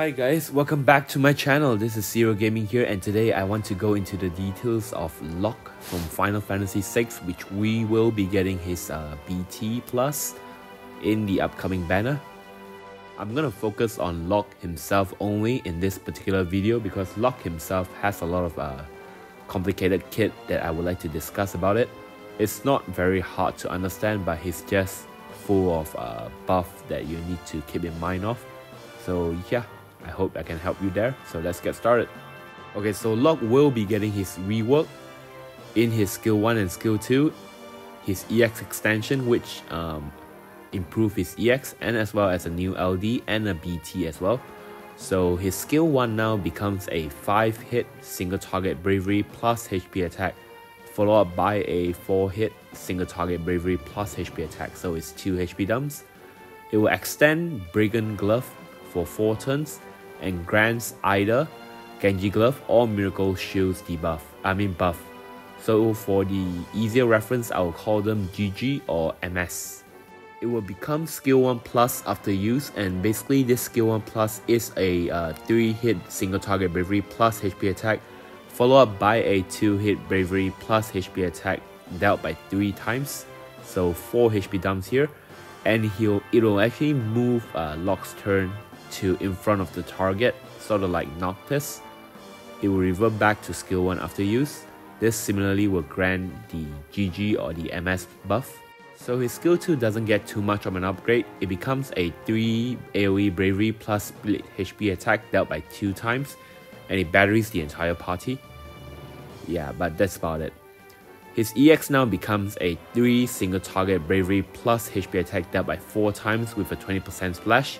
Hi guys, welcome back to my channel. This is Zero Gaming here, and today I want to go into the details of Locke from Final Fantasy VI, which we will be getting his BT plus in the upcoming banner. I'm gonna focus on Locke himself only in this particular video because Locke himself has a lot of complicated kit that I would like to discuss about it. It's not very hard to understand, but he's just full of buff that you need to keep in mind of. So yeah, I hope I can help you there. So let's get started. Okay, so Locke will be getting his rework in his skill 1 and skill 2, his EX extension, which improve his EX, and as well as a new LD and a BT as well. So his skill 1 now becomes a 5-hit single target bravery plus HP attack, followed up by a 4-hit single target bravery plus HP attack. So it's 2 HP dumps. It will extend Brigand Glove for 4 turns and grants either Genji Glove or Miracle Shield's buff. So for the easier reference, I will call them GG or MS. It will become skill 1 plus after use, and basically this skill 1 plus is a 3-hit single target bravery plus HP attack, followed up by a 2-hit bravery plus HP attack dealt by 3 times. So 4 HP dumps here, and it will actually move Locke's turn to in front of the target, sort of like Noctis. It will revert back to skill 1 after use. This similarly will grant the GG or the MS buff. So his skill 2 doesn't get too much of an upgrade. It becomes a 3 AoE bravery plus split HP attack dealt by 2 times, and it batteries the entire party. Yeah, but that's about it. His EX now becomes a 3 single target bravery plus HP attack dealt by 4 times with a 20% splash,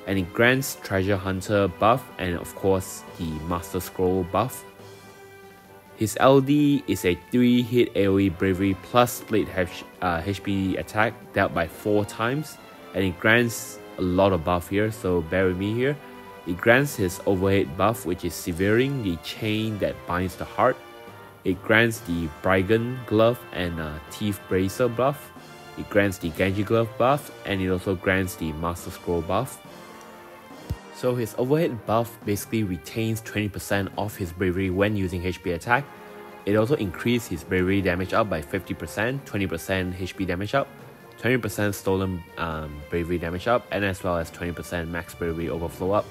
and it grants Treasure Hunter buff and of course the Master Scroll buff. His LD is a 3-hit AoE bravery plus split HP attack dealt by 4 times, and it grants a lot of buff here, so bear with me here. It grants his overhead buff, which is severing the chain that binds the heart. It grants the Brigand Glove and Teeth Bracer buff. It grants the Genji Glove buff, and it also grants the Master Scroll buff. So his overhead buff basically retains 20% of his bravery when using HP attack. It also increases his bravery damage up by 50%, 20% HP damage up, 20% stolen bravery damage up, and as well as 20% max bravery overflow up.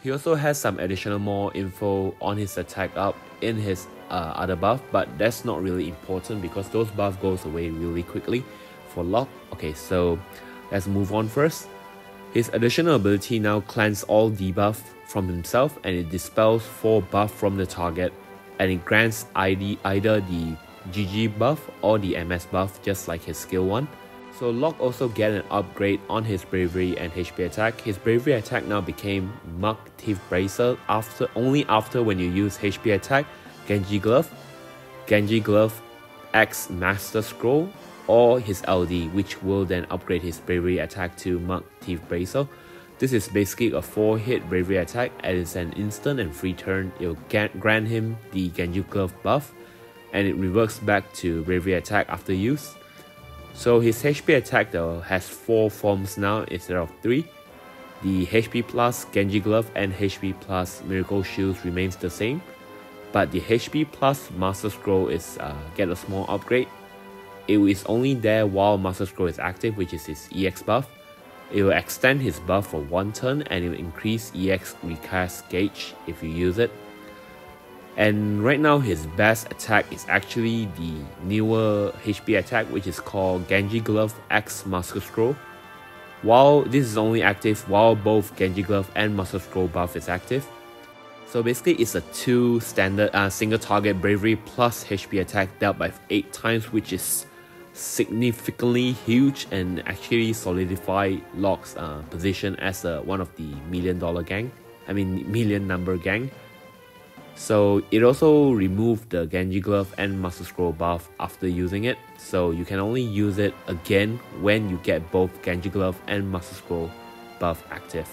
He also has some additional more info on his attack up in his other buff, but that's not really important because those buff goes away really quickly for Locke. Okay, so let's move on first. His additional ability now cleanses all debuff from himself, and it dispels 4 buff from the target, and it grants either the GG buff or the MS buff, just like his skill 1. So Locke also get an upgrade on his bravery and HP attack. His bravery attack now became Mug Teeth Bracer only after when you use HP attack, Genji Glove X Master Scroll, or his LD, which will then upgrade his bravery attack to Mug Teeth Bracer. This is basically a 4-hit bravery attack, and it's an instant and free turn. It will grant him the Genji Glove buff, and it reverts back to bravery attack after use. So his HP attack though has 4 forms now instead of 3. The HP plus Genji Glove and HP plus Miracle Shields remains the same, but the HP plus Master Scroll is get a small upgrade. It is only there while Master Scroll is active, which is his EX buff. It will extend his buff for 1 turn, and it will increase EX recast gauge if you use it. And right now his best attack is actually the newer HP attack, which is called Genji Glove X Master Scroll. While this is only active while both Genji Glove and Master Scroll buff is active. So basically it's a 2 standard single target bravery plus HP attack dealt by 8 times, which is significantly huge and actually solidify Locke's position as one of the million number gang. So it also removed the Genji Glove and Master Scroll buff after using it, so you can only use it again when you get both Genji Glove and Master Scroll buff active.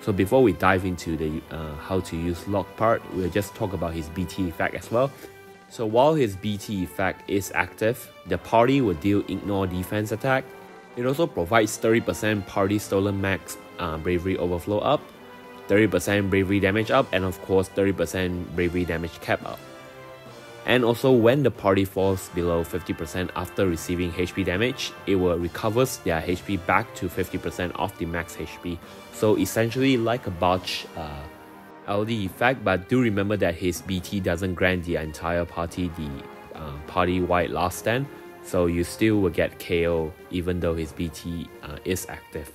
So before we dive into the how to use Locke part, we'll just talk about his BT effect as well. So while his BT effect is active, the party will deal Ignore Defense attack. It also provides 30% party stolen max bravery overflow up, 30% bravery damage up, and of course 30% bravery damage cap up. And also when the party falls below 50% after receiving HP damage, it will recover their HP back to 50% of the max HP. So essentially like a botch LD effect, but do remember that his BT doesn't grant the entire party the party-wide last stand, so you still will get KO even though his BT is active.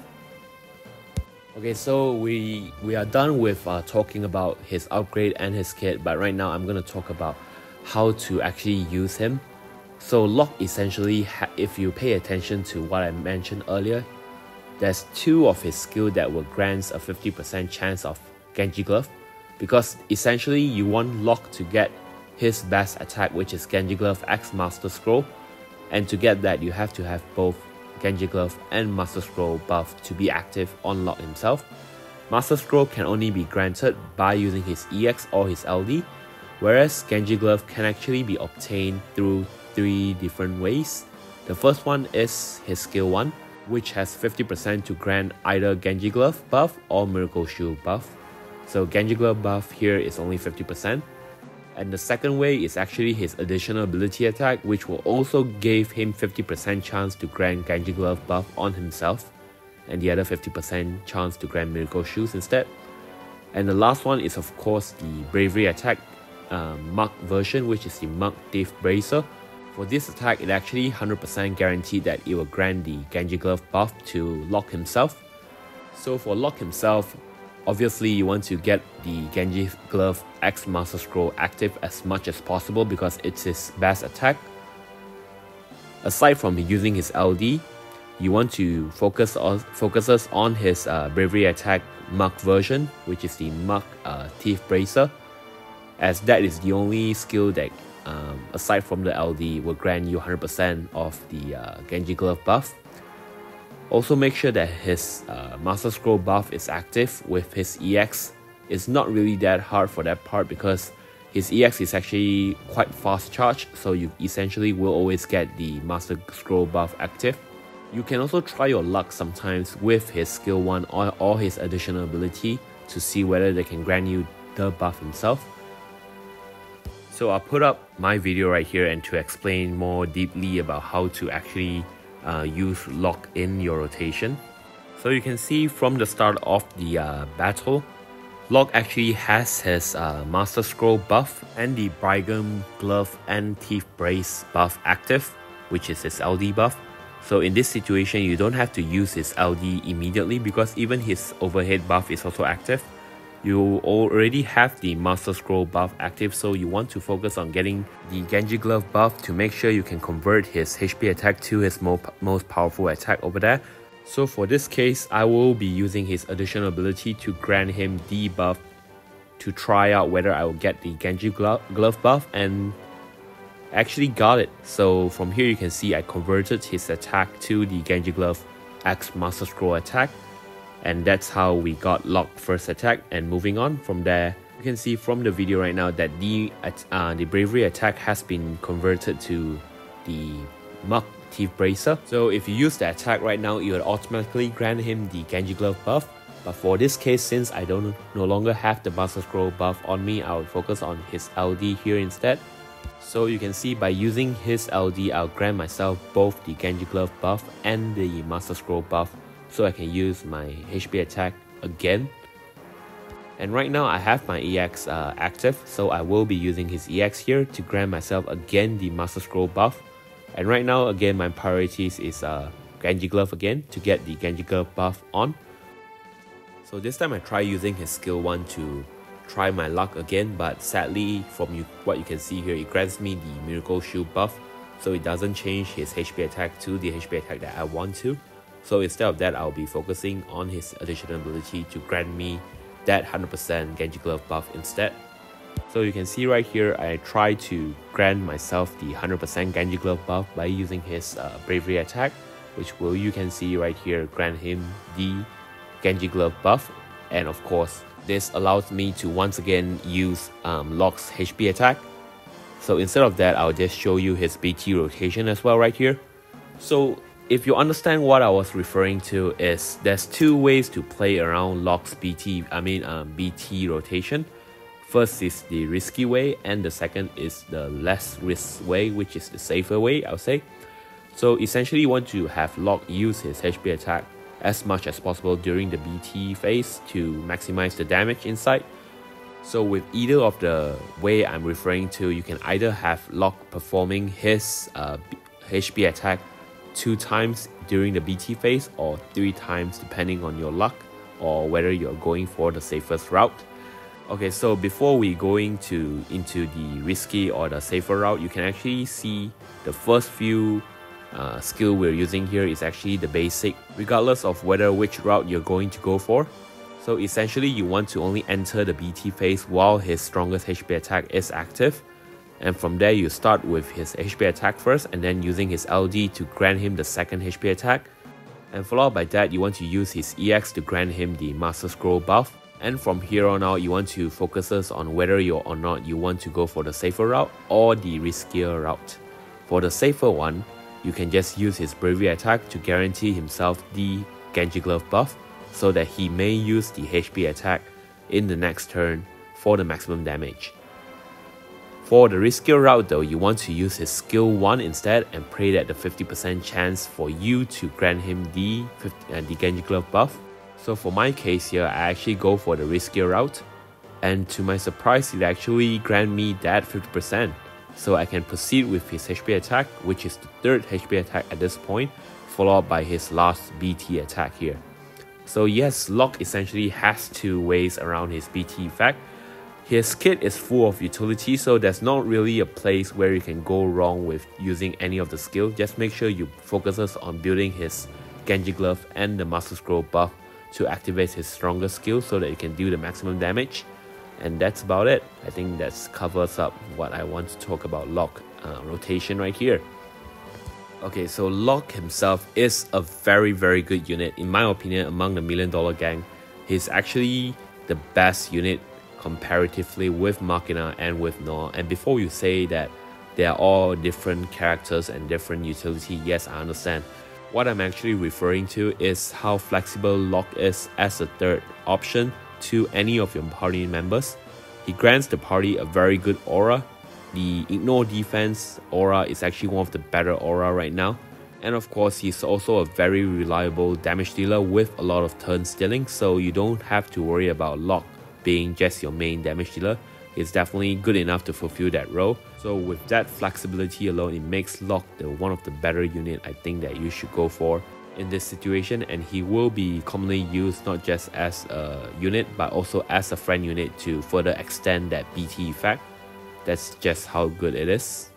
Okay, so we are done with talking about his upgrade and his kit, but right now I'm going to talk about how to actually use him. So Locke essentially, if you pay attention to what I mentioned earlier, there's two of his skill that will grant a 50% chance of Genji Glove, because essentially you want Locke to get his best attack, which is Genji Glove X Master Scroll, and to get that you have to have both Genji Glove and Master Scroll buff to be active on Locke himself. Master Scroll can only be granted by using his EX or his LD, whereas Genji Glove can actually be obtained through 3 different ways. The first one is his skill 1, which has 50% to grant either Genji Glove buff or Miracle Shoe buff. So Genji Glove buff here is only 50%. And the second way is actually his additional ability attack, which will also give him 50% chance to grant Genji Glove buff on himself, and the other 50% chance to grant Miracle Shoes instead. And the last one is of course the Bravery attack Mug version, which is the Mug Thief Bracer. For this attack, it actually 100% guaranteed that it will grant the Genji Glove buff to Locke himself. So for Locke himself, obviously you want to get the Genji Glove X Master Scroll active as much as possible because it's his best attack. Aside from using his LD, you want to focus on his Bravery attack Mug version, which is the Mug Thief Bracer, as that is the only skill that aside from the LD will grant you 100% of the Genji Glove buff. Also make sure that his Master Scroll buff is active with his EX. It's not really that hard for that part because his EX is actually quite fast charged, so you essentially will always get the Master Scroll buff active. You can also try your luck sometimes with his skill 1 or his additional ability to see whether they can grant you the buff himself. So I'll put up my video right here and to explain more deeply about how to actually use Locke in your rotation. So you can see from the start of the battle, Locke actually has his Master Scroll buff and the Brigand Glove and Thief Brace buff active, which is his LD buff. So in this situation, you don't have to use his LD immediately because even his overhead buff is also active. You already have the Master Scroll buff active, so you want to focus on getting the Genji Glove buff to make sure you can convert his HP attack to his most powerful attack over there. So for this case, I will be using his additional ability to grant him the buff to try out whether I will get the Genji Glove buff, and actually got it. So from here you can see I converted his attack to the Genji Glove X Master Scroll attack. And that's how we got Locke first attack. And moving on from there, you can see from the video right now that the Bravery attack has been converted to the Mug Thief Bracer. So if you use the attack right now, it will automatically grant him the Genji Glove buff. But for this case, since I no longer have the Master Scroll buff on me, I will focus on his LD here instead. So you can see by using his LD, I'll grant myself both the Genji Glove buff and the Master Scroll buff, so I can use my HP attack again. And right now I have my EX active, so I will be using his EX here to grant myself again the Master Scroll buff. And right now again my priorities is Genji Glove again to get the Genji Glove buff on. So this time I try using his skill 1 to try my luck again, but sadly from what you can see here, it grants me the Miracle Shoe buff, so it doesn't change his HP attack to the HP attack that I want to. So instead of that, I'll be focusing on his additional ability to grant me that 100% Genji Glove buff instead. So you can see right here, I try to grant myself the 100% Genji Glove buff by using his Bravery attack, which you can see right here grant him the Genji Glove buff. And of course, this allows me to once again use Locke's HP attack. So instead of that, I'll just show you his BT rotation as well right here. So if you understand what I was referring to, is there's two ways to play around Locke's BT rotation. First is the risky way, and the second is the less risk way, which is the safer way, I'll say. So essentially you want to have Locke use his HP attack as much as possible during the BT phase to maximize the damage inside. So with either of the way I'm referring to, you can either have Locke performing his HP attack 2 times during the BT phase or 3 times depending on your luck or whether you're going for the safest route. Okay, so before we go into the risky or the safer route, you can actually see the first few skill we're using here is actually the basic, regardless of which route you're going to go for. So essentially you want to only enter the BT phase while his strongest HP attack is active, and from there you start with his HP attack first and then using his LD to grant him the second HP attack, and followed by that you want to use his EX to grant him the Master Scroll buff. And from here on out you want to focus on whether or not you want to go for the safer route or the riskier route. For the safer one, you can just use his bravery attack to guarantee himself the Genji Glove buff so that he may use the HP attack in the next turn for the maximum damage. For the riskier route though, you want to use his skill 1 instead and pray that the 50% chance for you to grant him the Genji Glove buff. So for my case here, I actually go for the riskier route, and to my surprise it actually grant me that 50%. So I can proceed with his HP attack, which is the 3rd HP attack at this point, followed by his last BT attack here. So yes, Locke essentially has 2 ways around his BT effect. His kit is full of utility, so there's not really a place where you can go wrong with using any of the skill. Just make sure you focus on building his Genji Glove and the Master Scroll buff to activate his strongest skill so that you can do the maximum damage. And that's about it. I think that covers up what I want to talk about Locke rotation right here. Okay, so Locke himself is a very good unit. In my opinion, among the $1 Million Gang, he's actually the best unit comparatively with Machina and with Noah. And before you say that they are all different characters and different utility, yes, I understand. What I'm actually referring to is how flexible Locke is as a 3rd option to any of your party members. He grants the party a very good aura. The ignore defense aura is actually one of the better aura right now. And of course, he's also a very reliable damage dealer with a lot of turn stealing, so you don't have to worry about Locke being just your main damage dealer. It's definitely good enough to fulfill that role. So with that flexibility alone, it makes Locke one of the better unit I think that you should go for in this situation, and he will be commonly used not just as a unit but also as a friend unit to further extend that BT effect. That's just how good it is.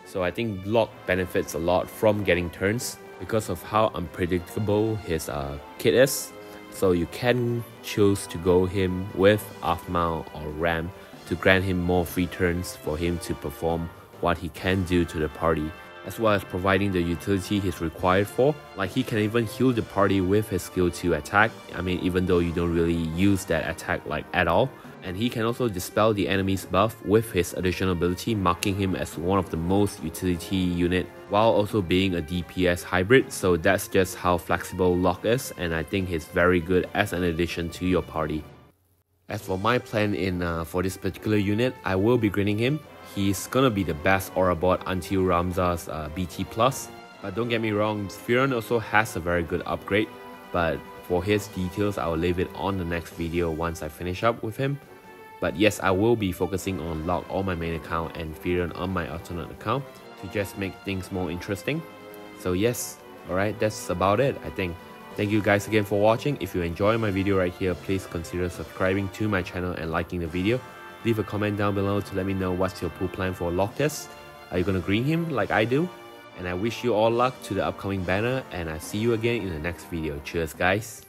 So I think Locke benefits a lot from getting turns because of how unpredictable his kit is. So you can choose to go him with Afmao or Ram to grant him more free turns for him to perform what he can do to the party, as well as providing the utility he's required for. Like, he can even heal the party with his skill 2 attack, I mean, even though you don't really use that attack like at all. And he can also dispel the enemy's buff with his additional ability, marking him as one of the most utility unit while also being a DPS hybrid. So that's just how flexible Locke is, and I think he's very good as an addition to your party. As for my plan for this particular unit, I will be greening him. He's gonna be the best aura bot until Ramza's BT+. But don't get me wrong, Firan also has a very good upgrade, but for his details, I will leave it on the next video once I finish up with him. But yes, I will be focusing on Locke on my main account and Firan on my alternate account to just make things more interesting. So yes, alright, that's about it, I think. Thank you guys again for watching. If you enjoy my video right here, please consider subscribing to my channel and liking the video. Leave a comment down below to let me know what's your pool plan for Locke test. Are you gonna green him like I do? And I wish you all luck to the upcoming banner, and I'll see you again in the next video. Cheers guys!